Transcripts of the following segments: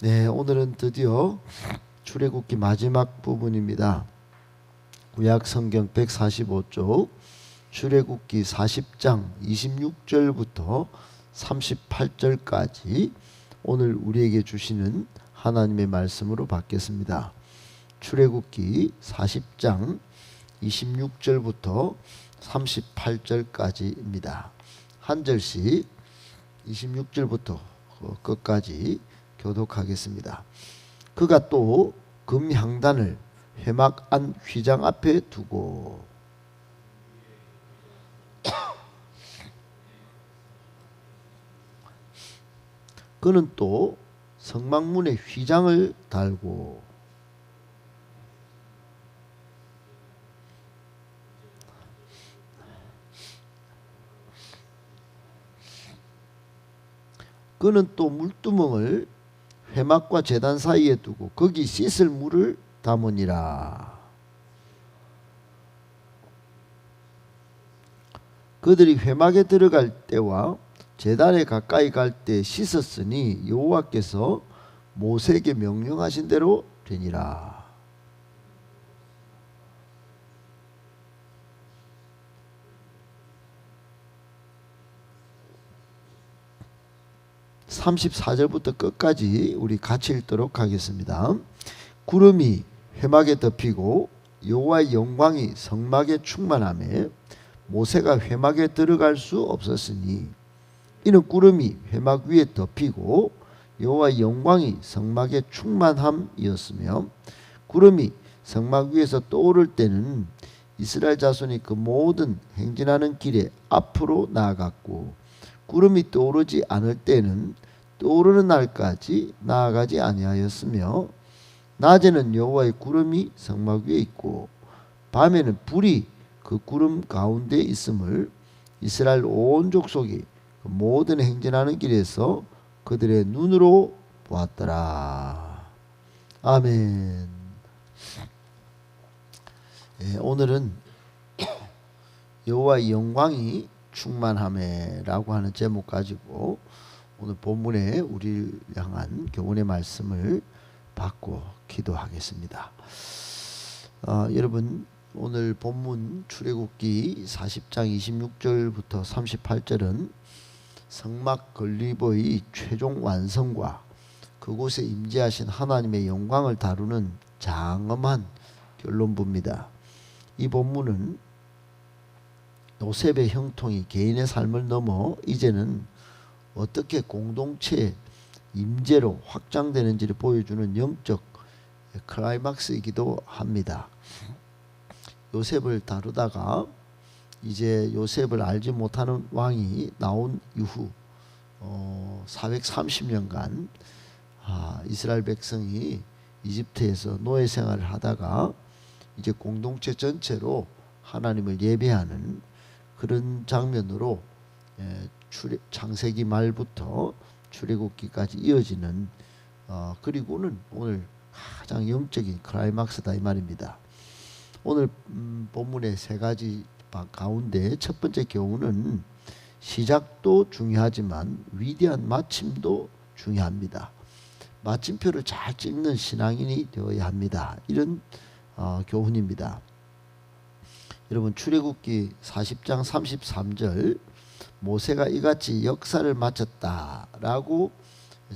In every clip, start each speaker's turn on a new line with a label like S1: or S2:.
S1: 네, 오늘은 드디어 출애굽기 마지막 부분입니다. 구약 성경 145쪽 출애굽기 40장 26절부터 38절까지 오늘 우리에게 주시는 하나님의 말씀으로 받겠습니다. 출애굽기 40장 26절부터 38절까지입니다. 한 절씩 26절부터 끝까지 교독하겠습니다. 그가 또 금향단을 회막 안 휘장 앞에 두고 그는 또 성막문에 휘장을 달고 그는 또 물두멍을 회막과 제단 사이에 두고 거기 씻을 물을 담으니라. 그들이 회막에 들어갈 때와 제단에 가까이 갈 때 씻었으니 여호와께서 모세에게 명령하신 대로 되니라. (34절부터) 끝까지 우리 같이 읽도록 하겠습니다. 구름이 회막에 덮이고 여호와의 영광이 성막에 충만하며 모세가 회막에 들어갈 수 없었으니 이는 구름이 회막 위에 덮이고 여호와의 영광이 성막에 충만함이었으며 구름이 성막 위에서 떠오를 때는 이스라엘 자손이 그 모든 행진하는 길에 앞으로 나아갔고 구름이 떠오르지 않을 때는 떠오르는 날까지 나아가지 아니하였으며 낮에는 여호와의 구름이 성막 위에 있고 밤에는 불이 그 구름 가운데 있음을 이스라엘 온 족속이 그 모든 행진하는 길에서 그들의 눈으로 보았더라. 아멘. 오늘은 여호와의 영광이 충만하매라고 하는 제목 가지고 오늘 본문에 우리를 향한 교훈의 말씀을 받고 기도하겠습니다. 여러분 오늘 본문 출애굽기 40장 26절부터 38절은 성막 건립의 최종 완성과 그곳에 임재하신 하나님의 영광을 다루는 장엄한 결론부입니다. 이 본문은 요셉의 형통이 개인의 삶을 넘어 이제는 어떻게 공동체의 임재로 확장되는지를 보여주는 영적 클라이막스이기도 합니다. 요셉을 다루다가 이제 요셉을 알지 못하는 왕이 나온 이후 430년간 이스라엘 백성이 이집트에서 노예 생활을 하다가 이제 공동체 전체로 하나님을 예배하는 그런 장면으로 창세기 말부터 출애굽기까지 이어지는 그리고는 오늘 가장 영적인 클라이막스다 이 말입니다. 오늘 본문의 세 가지 가운데 첫 번째 교훈은 시작도 중요하지만 위대한 마침도 중요합니다. 마침표를 잘 찍는 신앙인이 되어야 합니다. 이런 교훈입니다. 여러분 출애굽기 40장 33절 모세가 이같이 역사를 마쳤다라고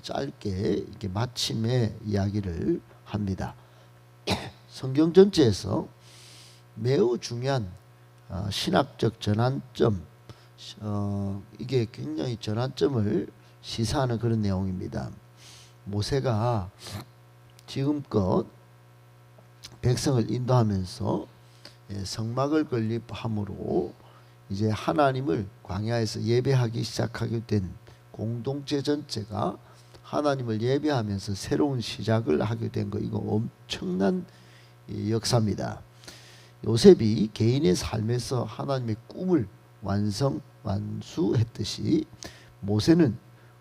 S1: 짧게 이렇게 마침의 이야기를 합니다. 성경 전체에서 매우 중요한 신학적 전환점, 이게 굉장히 전환점을 시사하는 그런 내용입니다. 모세가 지금껏 백성을 인도하면서 성막을 건립함으로 이제 하나님을 광야에서 예배하기 시작하게 된 공동체 전체가 하나님을 예배하면서 새로운 시작을 하게 된 거, 이거 엄청난 역사입니다. 요셉이 개인의 삶에서 하나님의 꿈을 완수했듯이 모세는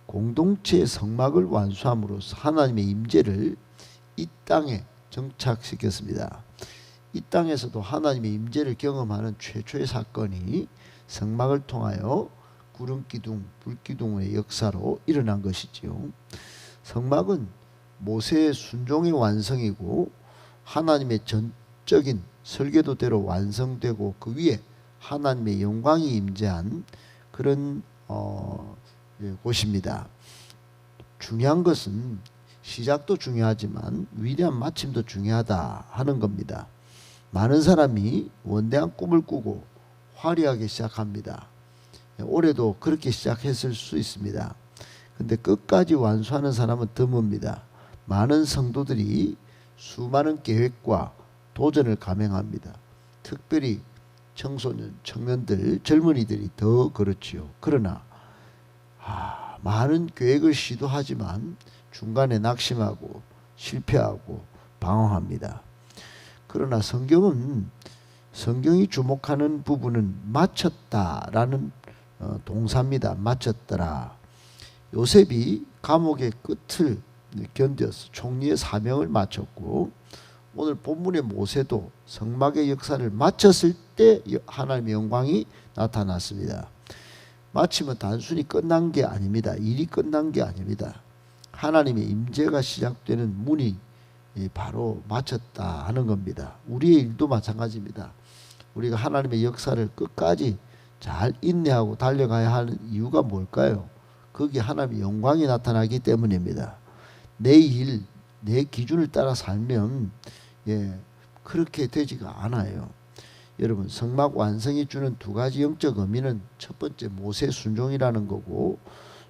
S1: 공동체의 성막을 완수함으로써 하나님의 임재를 이 땅에 정착시켰습니다. 이 땅에서도 하나님의 임재를 경험하는 최초의 사건이 성막을 통하여 구름기둥, 불기둥의 역사로 일어난 것이지요. 성막은 모세의 순종의 완성이고 하나님의 전적인 설계도대로 완성되고 그 위에 하나님의 영광이 임재한 그런 곳입니다. 중요한 것은 시작도 중요하지만 위대한 마침도 중요하다 하는 겁니다. 많은 사람이 원대한 꿈을 꾸고 화려하게 시작합니다. 올해도 그렇게 시작했을 수 있습니다. 근데 끝까지 완수하는 사람은 드뭅니다. 많은 성도들이 수많은 계획과 도전을 감행합니다. 특별히 청소년, 청년들, 젊은이들이 더 그렇지요. 그러나 많은 계획을 시도하지만 중간에 낙심하고 실패하고 방황합니다. 그러나 성경이 주목하는 부분은 마쳤다라는 동사입니다. 마쳤더라. 요셉이 감옥의 끝을 견뎌서 총리의 사명을 마쳤고 오늘 본문의 모세도 성막의 역사를 마쳤을 때 하나님의 영광이 나타났습니다. 마치면 단순히 끝난 게 아닙니다. 일이 끝난 게 아닙니다. 하나님의 임재가 시작되는 문이 바로 마쳤다 하는 겁니다. 우리의 일도 마찬가지입니다. 우리가 하나님의 역사를 끝까지 잘 인내하고 달려가야 하는 이유가 뭘까요? 거기에 하나님의 영광이 나타나기 때문입니다. 내 일, 내 기준을 따라 살면 그렇게 되지가 않아요. 여러분, 성막 완성이 주는 두 가지 영적 의미는 첫 번째 모세 순종이라는 거고,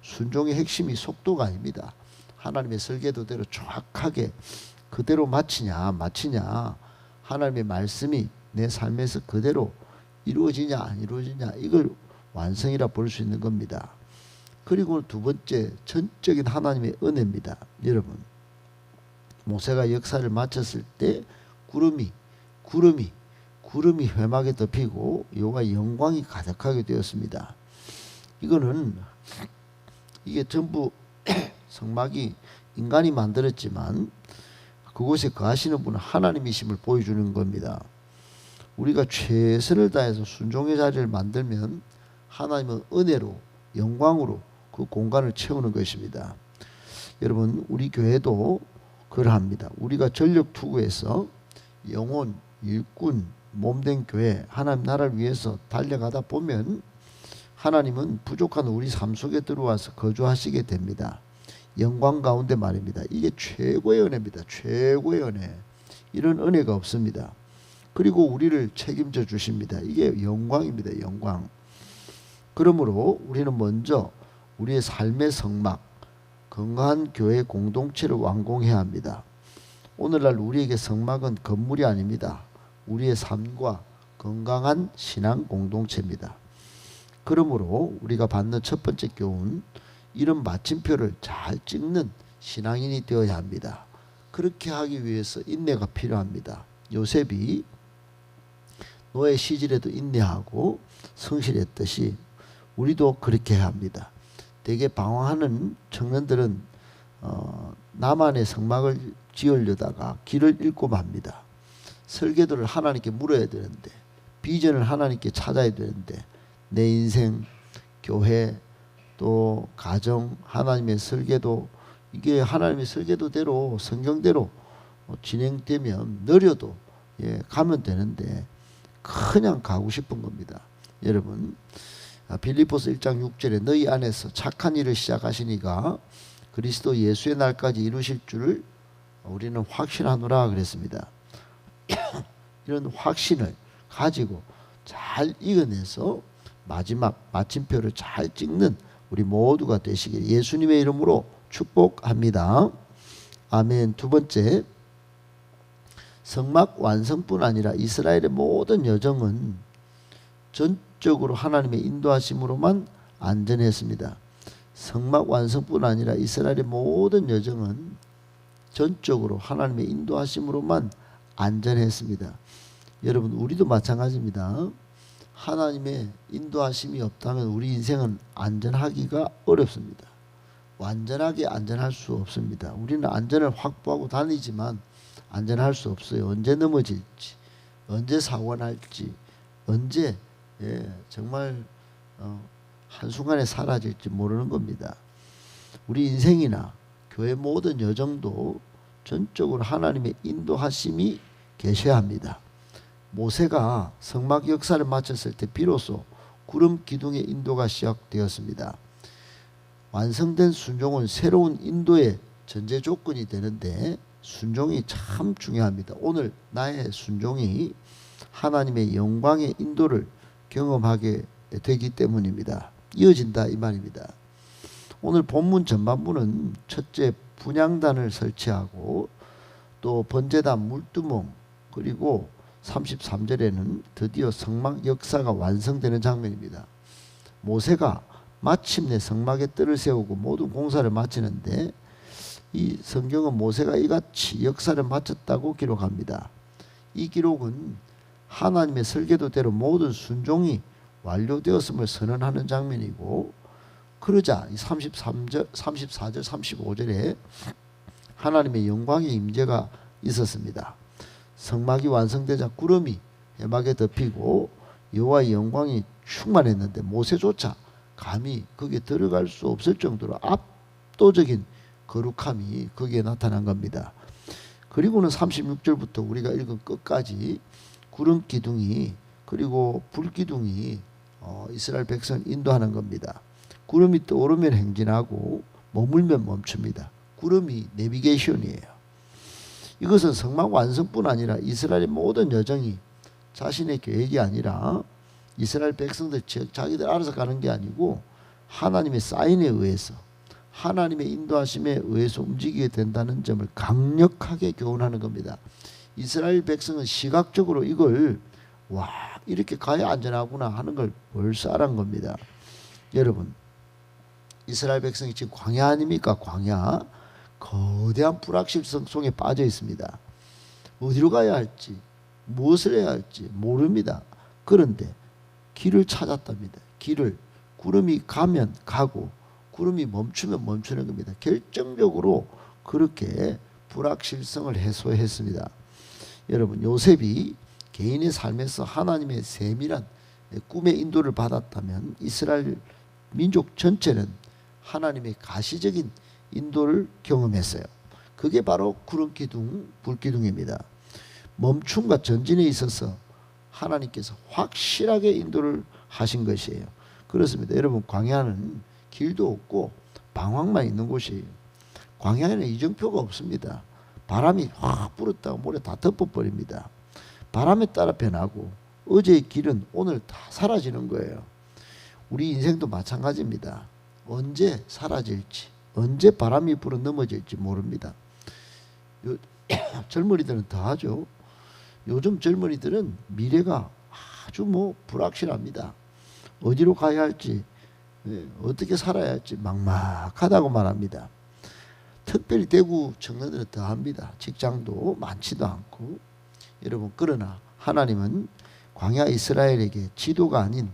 S1: 순종의 핵심이 속도가 아닙니다. 하나님의 설계도대로 정확하게 그대로 마치냐 하나님의 말씀이 내 삶에서 그대로 이루어지냐 안 이루어지냐, 이걸 완성이라 볼 수 있는 겁니다. 그리고 두 번째, 전적인 하나님의 은혜입니다. 여러분, 모세가 역사를 마쳤을 때 구름이 회막에 덮이고 여호와의 영광이 가득하게 되었습니다. 이게 전부 성막이 인간이 만들었지만 그곳에 거하시는 분은 하나님이심을 보여주는 겁니다. 우리가 최선을 다해서 순종의 자리를 만들면 하나님은 은혜로, 영광으로 그 공간을 채우는 것입니다. 여러분, 우리 교회도 그러합니다. 우리가 전력 투구해서 영혼, 일꾼, 몸된 교회, 하나님 나라를 위해서 달려가다 보면 하나님은 부족한 우리 삶 속에 들어와서 거주하시게 됩니다. 영광 가운데 말입니다. 이게 최고의 은혜입니다. 최고의 은혜. 이런 은혜가 없습니다. 그리고 우리를 책임져 주십니다. 이게 영광입니다. 영광. 그러므로 우리는 먼저 우리의 삶의 성막, 건강한 교회 공동체를 완공해야 합니다. 오늘날 우리에게 성막은 건물이 아닙니다. 우리의 삶과 건강한 신앙 공동체입니다. 그러므로 우리가 받는 첫 번째 교훈, 이런 마침표를 잘 찍는 신앙인이 되어야 합니다. 그렇게 하기 위해서 인내가 필요합니다. 요셉이 노예 시절에도 인내하고 성실했듯이 우리도 그렇게 해야 합니다. 되게 방황하는 청년들은 나만의 성막을 지으려다가 길을 잃고 맙니다. 설계도를 하나님께 물어야 되는데, 비전을 하나님께 찾아야 되는데, 내 인생, 교회, 또 가정, 하나님의 설계도, 이게 하나님의 설계도대로 성경대로 진행되면 느려도 가면 되는데 그냥 가고 싶은 겁니다. 여러분, 빌립보서 1장 6절에 너희 안에서 착한 일을 시작하시니가 그리스도 예수의 날까지 이루실 줄을 우리는 확신하노라 그랬습니다. 이런 확신을 가지고 잘 이겨내서 마지막 마침표를 잘 찍는 우리 모두가 되시길 예수님의 이름으로 축복합니다. 아멘. 두 번째, 성막 완성뿐 아니라 이스라엘의 모든 여정은 전적으로 하나님의 인도하심으로만 안전했습니다. 성막 완성뿐 아니라 이스라엘의 모든 여정은 전적으로 하나님의 인도하심으로만 안전했습니다. 여러분, 우리도 마찬가지입니다. 하나님의 인도하심이 없다면 우리 인생은 안전하기가 어렵습니다. 완전하게 안전할 수 없습니다. 우리는 안전을 확보하고 다니지만 안전할 수 없어요. 언제 넘어질지, 언제 사고가 날지, 언제 정말 한순간에 사라질지 모르는 겁니다. 우리 인생이나 교회 모든 여정도 전적으로 하나님의 인도하심이 계셔야 합니다. 모세가 성막 역사를 마쳤을 때 비로소 구름 기둥의 인도가 시작되었습니다. 완성된 순종은 새로운 인도의 전제 조건이 되는데 순종이 참 중요합니다. 오늘 나의 순종이 하나님의 영광의 인도를 경험하게 되기 때문입니다. 이어진다 이 말입니다. 오늘 본문 전반부는 첫째 분향단을 설치하고 또 번제단 물두멍, 그리고 33절에는 드디어 성막 역사가 완성되는 장면입니다. 모세가 마침내 성막에 뜰을 세우고 모든 공사를 마치는데 이 성경은 모세가 이같이 역사를 마쳤다고 기록합니다. 이 기록은 하나님의 설계도대로 모든 순종이 완료되었음을 선언하는 장면이고, 그러자 34절, 35절에 하나님의 영광의 임재가 있었습니다. 성막이 완성되자 구름이 해막에 덮이고 여호와의 영광이 충만했는데 모세조차 감히 거기에 들어갈 수 없을 정도로 압도적인 거룩함이 거기에 나타난 겁니다. 그리고는 36절부터 우리가 읽은 끝까지 구름 기둥이 그리고 불 기둥이 이스라엘 백성을 인도하는 겁니다. 구름이 떠오르면 행진하고 머물면 멈춥니다. 구름이 내비게이션이에요. 이것은 성막 완성뿐 아니라 이스라엘의 모든 여정이 자신의 계획이 아니라 이스라엘 백성들 자기들 알아서 가는 게 아니고 하나님의 사인에 의해서, 하나님의 인도하심에 의해서 움직이게 된다는 점을 강력하게 교훈하는 겁니다. 이스라엘 백성은 시각적으로 이걸 이렇게 가야 안전하구나 하는 걸 벌써 알은 겁니다. 여러분, 이스라엘 백성이 지금 광야 아닙니까? 광야. 거대한 불확실성 속에 빠져 있습니다. 어디로 가야 할지, 무엇을 해야 할지 모릅니다. 그런데 길을 찾았답니다. 길을. 구름이 가면 가고 구름이 멈추면 멈추는 겁니다. 결정적으로 그렇게 불확실성을 해소했습니다. 여러분, 요셉이 개인의 삶에서 하나님의 세밀한 꿈의 인도를 받았다면 이스라엘 민족 전체는 하나님의 가시적인 인도를 경험했어요. 그게 바로 구름 기둥, 불 기둥입니다. 멈춤과 전진에 있어서 하나님께서 확실하게 인도를 하신 것이에요. 그렇습니다. 여러분, 광야는 길도 없고 방황만 있는 곳이에요. 광야에는 이정표가 없습니다. 바람이 확 불었다가 모래 다 덮어버립니다. 바람에 따라 변하고 어제의 길은 오늘 다 사라지는 거예요. 우리 인생도 마찬가지입니다. 언제 사라질지, 언제 바람이 불어 넘어질지 모릅니다. 젊은이들은 더 하죠. 요즘 젊은이들은 미래가 아주 불확실합니다. 어디로 가야 할지, 어떻게 살아야 할지 막막하다고 말합니다. 특별히 대구 청년들은 더 합니다. 직장도 많지도 않고. 여러분, 그러나 하나님은 광야 이스라엘에게 지도가 아닌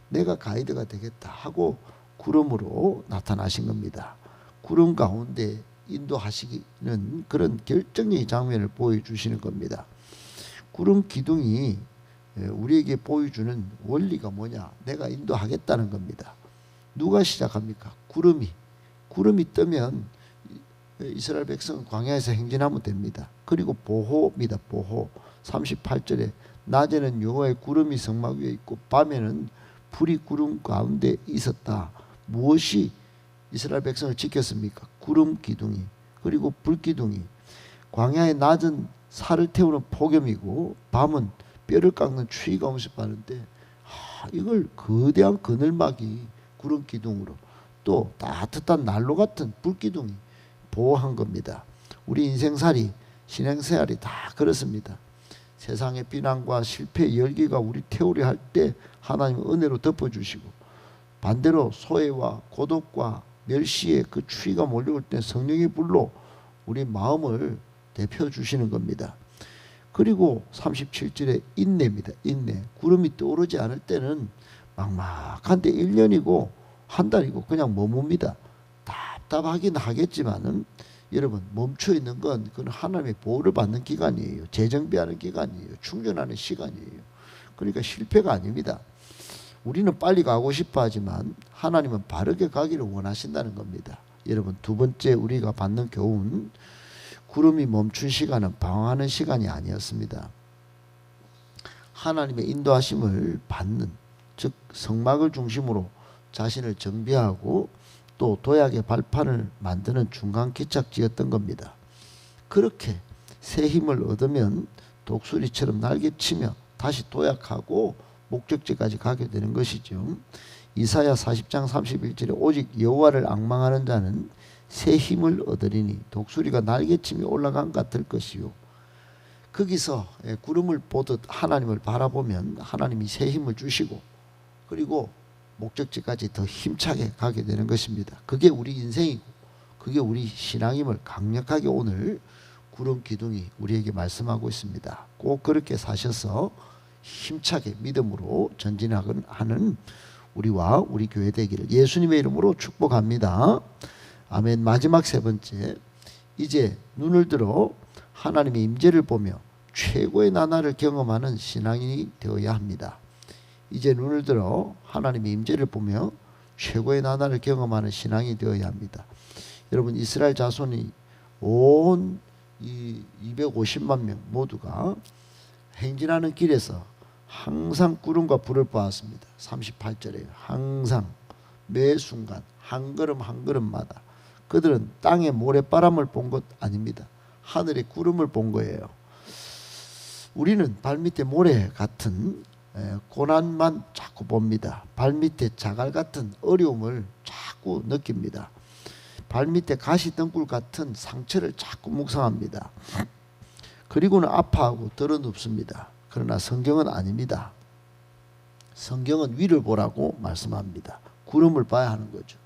S1: 내가 가이드가 되겠다 하고 구름으로 나타나신 겁니다. 구름 가운데 인도하시는 그런 결정적인 장면을 보여주시는 겁니다. 구름 기둥이 우리에게 보여주는 원리가 뭐냐? 내가 인도하겠다는 겁니다. 누가 시작합니까? 구름이 뜨면 이스라엘 백성은 광야에서 행진하면 됩니다. 그리고 보호입니다. 보호. 38절에 낮에는 여호와의 구름이 성막 위에 있고 밤에는 불이 구름 가운데 있었다. 무엇이 이스라엘 백성을 지켰습니까? 구름 기둥이, 그리고 불 기둥이. 광야의 낮은 살을 태우는 폭염이고 밤은 뼈를 깎는 추위가 엄습하는데 이걸 거대한 그늘막이 구름 기둥으로, 또 따뜻한 난로 같은 불 기둥이 보호한 겁니다. 우리 인생살이, 신앙생활이 다 그렇습니다. 세상의 비난과 실패의 열기가 우리 태우려 할 때 하나님은 은혜로 덮어주시고, 반대로 소외와 고독과 멸시의 그 추위가 몰려올 때 성령의 불로 우리 마음을 데펴주시는 겁니다. 그리고 37절에 인내입니다. 인내. 구름이 떠오르지 않을 때는 막막한데 1년이고 한 달이고 그냥 머뭅니다. 답답하긴 하겠지만은 여러분, 멈춰 있는 건 그건 하나님의 보호를 받는 기간이에요. 재정비하는 기간이에요. 충전하는 시간이에요. 그러니까 실패가 아닙니다. 우리는 빨리 가고 싶어 하지만 하나님은 바르게 가기를 원하신다는 겁니다. 여러분 두 번째 우리가 받는 교훈, 구름이 멈춘 시간은 방황하는 시간이 아니었습니다. 하나님의 인도하심을 받는, 즉 성막을 중심으로 자신을 정비하고 또 도약의 발판을 만드는 중간 기착지였던 겁니다. 그렇게 새 힘을 얻으면 독수리처럼 날개치며 다시 도약하고 목적지까지 가게 되는 것이죠. 이사야 40장 31절에 오직 여호와를 앙망하는 자는 새 힘을 얻으리니 독수리가 날개치며 올라간 것 같을 것이요. 거기서 구름을 보듯 하나님을 바라보면 하나님이 새 힘을 주시고 그리고 목적지까지 더 힘차게 가게 되는 것입니다. 그게 우리 인생이고 그게 우리 신앙임을 강력하게 오늘 구름 기둥이 우리에게 말씀하고 있습니다. 꼭 그렇게 사셔서 힘차게 믿음으로 전진하는 우리와 우리 교회 되기를 예수님의 이름으로 축복합니다. 아멘. 마지막 세 번째, 이제 눈을 들어 하나님의 임재를 보며 최고의 나날을 경험하는 신앙인이 되어야 합니다. 이제 눈을 들어 하나님의 임재를 보며 최고의 나날을 경험하는 신앙이 되어야 합니다. 여러분 이스라엘 자손이 온 이 250만 명 모두가 행진하는 길에서 항상 구름과 불을 보았습니다. 38절에요. 항상 매 순간 한 걸음 한 걸음마다 그들은 땅의 모래바람을 본 것 아닙니다. 하늘의 구름을 본 거예요. 우리는 발밑에 모래 같은 고난만 자꾸 봅니다. 발밑에 자갈 같은 어려움을 자꾸 느낍니다. 발밑에 가시덩굴 같은 상처를 자꾸 묵상합니다. 그리고는 아파하고 드러눕습니다. 그러나 성경은 아닙니다. 성경은 위를 보라고 말씀합니다. 구름을 봐야 하는 거죠.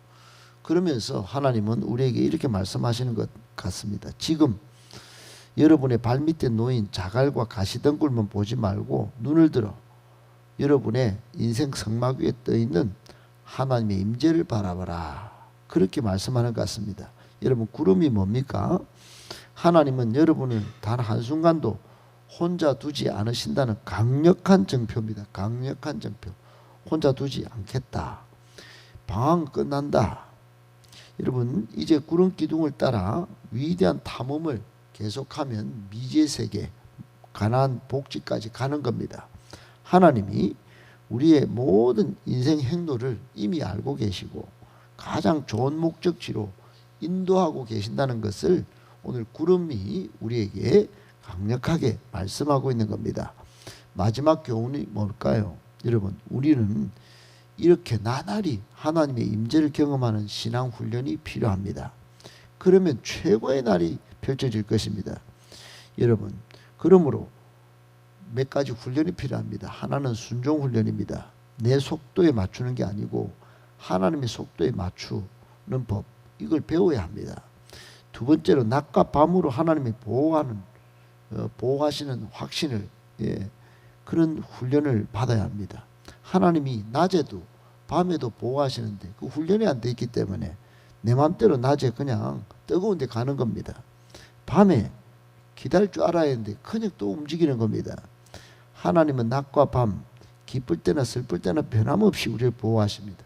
S1: 그러면서 하나님은 우리에게 이렇게 말씀하시는 것 같습니다. 지금 여러분의 발밑에 놓인 자갈과 가시덩굴만 보지 말고 눈을 들어 여러분의 인생 성막 위에 떠있는 하나님의 임재를 바라봐라. 그렇게 말씀하는 것 같습니다. 여러분 구름이 뭡니까? 하나님은 여러분을 단 한순간도 혼자 두지 않으신다는 강력한 증표입니다. 강력한 증표. 혼자 두지 않겠다. 방황 끝난다. 여러분 이제 구름 기둥을 따라 위대한 탐험을 계속하면 미지의 세계, 가나안 복지까지 가는 겁니다. 하나님이 우리의 모든 인생 행로를 이미 알고 계시고 가장 좋은 목적지로 인도하고 계신다는 것을 오늘 구름이 우리에게 강력하게 말씀하고 있는 겁니다. 마지막 교훈이 뭘까요? 여러분 우리는 이렇게 나날이 하나님의 임재를 경험하는 신앙 훈련이 필요합니다. 그러면 최고의 날이 펼쳐질 것입니다. 여러분 그러므로 몇 가지 훈련이 필요합니다. 하나는 순종 훈련입니다. 내 속도에 맞추는 게 아니고 하나님의 속도에 맞추는 법, 이걸 배워야 합니다. 두 번째로 낮과 밤으로 하나님이 보호하시는 확신을 그런 훈련을 받아야 합니다. 하나님이 낮에도 밤에도 보호하시는데 그 훈련이 안 돼 있기 때문에 내 마음대로 낮에 그냥 뜨거운 데 가는 겁니다. 밤에 기다릴 줄 알아야 하는데 그냥 또 움직이는 겁니다. 하나님은 낮과 밤, 기쁠 때나 슬플 때나 변함없이 우리를 보호하십니다.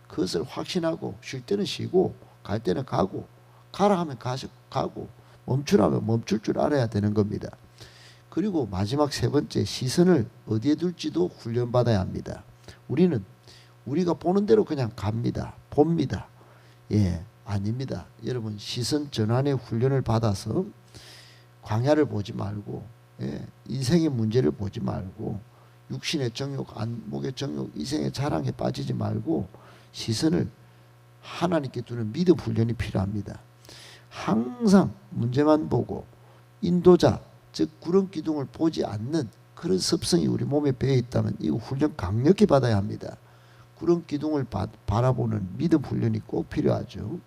S1: 그것을 확신하고 쉴 때는 쉬고 갈 때는 가고 가라 하면 가고 멈추라 하면 멈출 줄 알아야 되는 겁니다. 그리고 마지막 세 번째, 시선을 어디에 둘지도 훈련받아야 합니다. 우리는 우리가 보는 대로 그냥 갑니다. 봅니다. 아닙니다. 여러분 시선 전환의 훈련을 받아서 광야를 보지 말고 인생의 문제를 보지 말고 육신의 정욕, 안목의 정욕, 이생의 자랑에 빠지지 말고 시선을 하나님께 두는 믿음 훈련이 필요합니다. 항상 문제만 보고 인도자, 즉 구름 기둥을 보지 않는 그런 습성이 우리 몸에 배어 있다면 이 훈련 강력히 받아야 합니다. 구름 기둥을 바라보는 믿음 훈련이 꼭 필요하죠.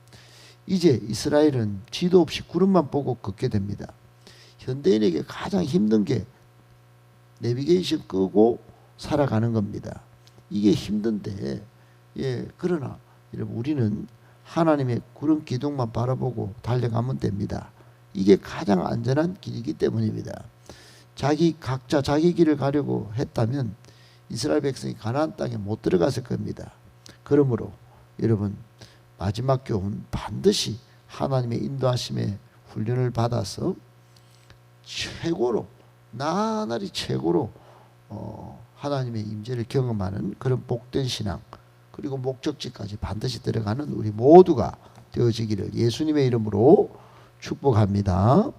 S1: 이제 이스라엘은 지도 없이 구름만 보고 걷게 됩니다. 현대인에게 가장 힘든 게 내비게이션 끄고 살아가는 겁니다. 이게 힘든데 그러나 여러분 우리는 하나님의 구름 기둥만 바라보고 달려가면 됩니다. 이게 가장 안전한 길이기 때문입니다. 각자 자기 길을 가려고 했다면 이스라엘 백성이 가나안 땅에 못 들어갔을 겁니다. 그러므로 여러분 마지막 교훈 반드시 하나님의 인도하심에 훈련을 받아서 최고로 나날이 최고로 하나님의 임재를 경험하는 그런 복된 신앙 그리고 목적지까지 반드시 들어가는 우리 모두가 되어지기를 예수님의 이름으로 축복합니다.